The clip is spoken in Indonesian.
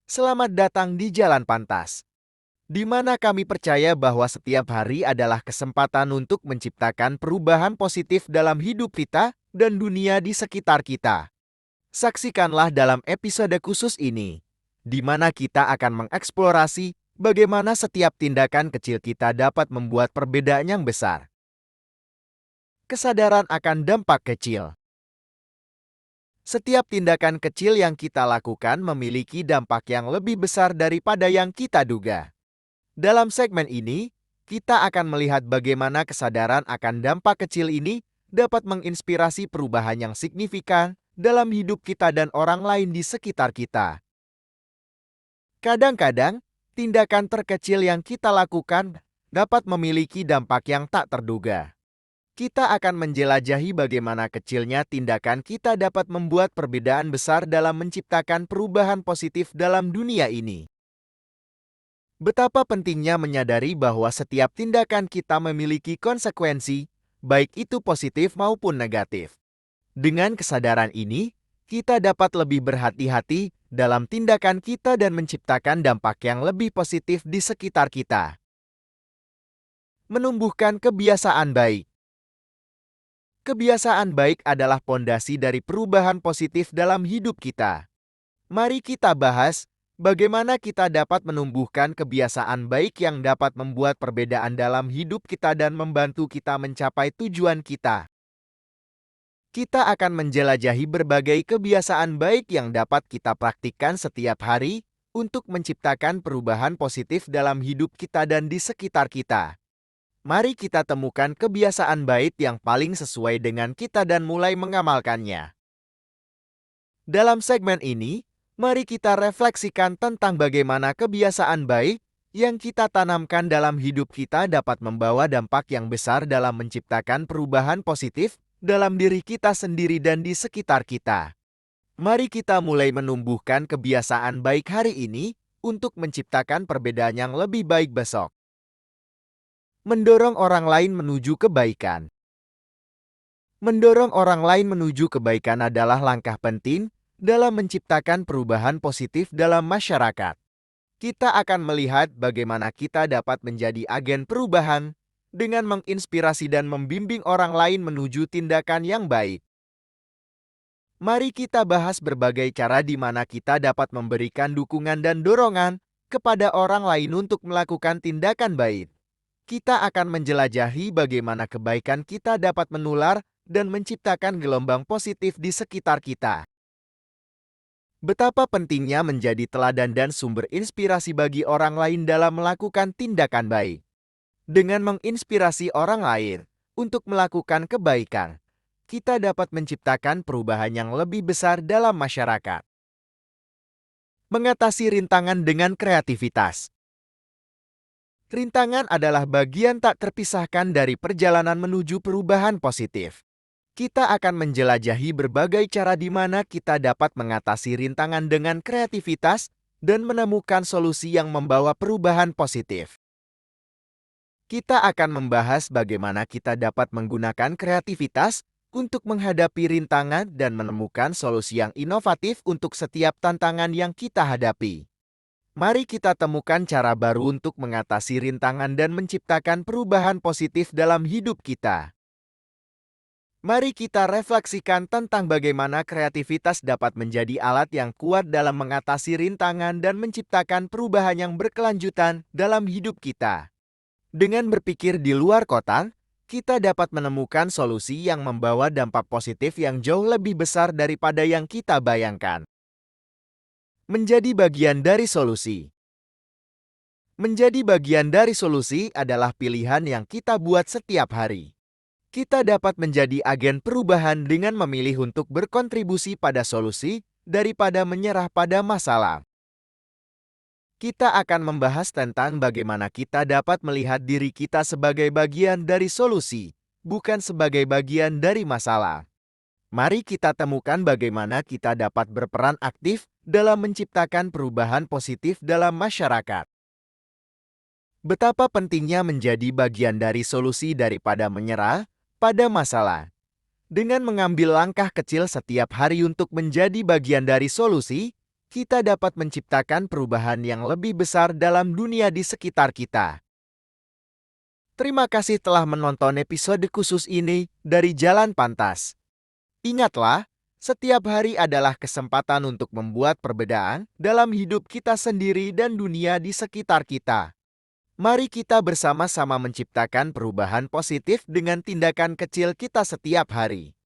Selamat datang di Jalan Pantas, di mana kami percaya bahwa setiap hari adalah kesempatan untuk menciptakan perubahan positif dalam hidup kita dan dunia di sekitar kita. Saksikanlah dalam episode khusus ini, di mana kita akan mengeksplorasi bagaimana setiap tindakan kecil kita dapat membuat perbedaan yang besar. Kesadaran akan dampak kecil. Setiap tindakan kecil yang kita lakukan memiliki dampak yang lebih besar daripada yang kita duga. Dalam segmen ini, kita akan melihat bagaimana kesadaran akan dampak kecil ini dapat menginspirasi perubahan yang signifikan dalam hidup kita dan orang lain di sekitar kita. Kadang-kadang, tindakan terkecil yang kita lakukan dapat memiliki dampak yang tak terduga. Kita akan menjelajahi bagaimana kecilnya tindakan kita dapat membuat perbedaan besar dalam menciptakan perubahan positif dalam dunia ini. Betapa pentingnya menyadari bahwa setiap tindakan kita memiliki konsekuensi, baik itu positif maupun negatif. Dengan kesadaran ini, kita dapat lebih berhati-hati dalam tindakan kita dan menciptakan dampak yang lebih positif di sekitar kita. Menumbuhkan kebiasaan baik. Kebiasaan baik adalah pondasi dari perubahan positif dalam hidup kita. Mari kita bahas bagaimana kita dapat menumbuhkan kebiasaan baik yang dapat membuat perbedaan dalam hidup kita dan membantu kita mencapai tujuan kita. Kita akan menjelajahi berbagai kebiasaan baik yang dapat kita praktikkan setiap hari untuk menciptakan perubahan positif dalam hidup kita dan di sekitar kita. Mari kita temukan kebiasaan baik yang paling sesuai dengan kita dan mulai mengamalkannya. Dalam segmen ini, mari kita refleksikan tentang bagaimana kebiasaan baik yang kita tanamkan dalam hidup kita dapat membawa dampak yang besar dalam menciptakan perubahan positif dalam diri kita sendiri dan di sekitar kita. Mari kita mulai menumbuhkan kebiasaan baik hari ini untuk menciptakan perbedaan yang lebih baik besok. Mendorong orang lain menuju kebaikan. Mendorong orang lain menuju kebaikan adalah langkah penting dalam menciptakan perubahan positif dalam masyarakat. Kita akan melihat bagaimana kita dapat menjadi agen perubahan dengan menginspirasi dan membimbing orang lain menuju tindakan yang baik. Mari kita bahas berbagai cara di mana kita dapat memberikan dukungan dan dorongan kepada orang lain untuk melakukan tindakan baik. Kita akan menjelajahi bagaimana kebaikan kita dapat menular dan menciptakan gelombang positif di sekitar kita. Betapa pentingnya menjadi teladan dan sumber inspirasi bagi orang lain dalam melakukan tindakan baik. Dengan menginspirasi orang lain untuk melakukan kebaikan, kita dapat menciptakan perubahan yang lebih besar dalam masyarakat. Mengatasi rintangan dengan kreativitas. Rintangan adalah bagian tak terpisahkan dari perjalanan menuju perubahan positif. Kita akan menjelajahi berbagai cara di mana kita dapat mengatasi rintangan dengan kreativitas dan menemukan solusi yang membawa perubahan positif. Kita akan membahas bagaimana kita dapat menggunakan kreativitas untuk menghadapi rintangan dan menemukan solusi yang inovatif untuk setiap tantangan yang kita hadapi. Mari kita temukan cara baru untuk mengatasi rintangan dan menciptakan perubahan positif dalam hidup kita. Mari kita refleksikan tentang bagaimana kreativitas dapat menjadi alat yang kuat dalam mengatasi rintangan dan menciptakan perubahan yang berkelanjutan dalam hidup kita. Dengan berpikir di luar kotak, kita dapat menemukan solusi yang membawa dampak positif yang jauh lebih besar daripada yang kita bayangkan. Menjadi bagian dari solusi. Menjadi bagian dari solusi adalah pilihan yang kita buat setiap hari. Kita dapat menjadi agen perubahan dengan memilih untuk berkontribusi pada solusi daripada menyerah pada masalah. Kita akan membahas tentang bagaimana kita dapat melihat diri kita sebagai bagian dari solusi, bukan sebagai bagian dari masalah. Mari kita temukan bagaimana kita dapat berperan aktif dalam menciptakan perubahan positif dalam masyarakat. Betapa pentingnya menjadi bagian dari solusi daripada menyerah pada masalah. Dengan mengambil langkah kecil setiap hari untuk menjadi bagian dari solusi, kita dapat menciptakan perubahan yang lebih besar dalam dunia di sekitar kita. Terima kasih telah menonton episode khusus ini dari Jalan Pantas. Ingatlah, setiap hari adalah kesempatan untuk membuat perbedaan dalam hidup kita sendiri dan dunia di sekitar kita. Mari kita bersama-sama menciptakan perubahan positif dengan tindakan kecil kita setiap hari.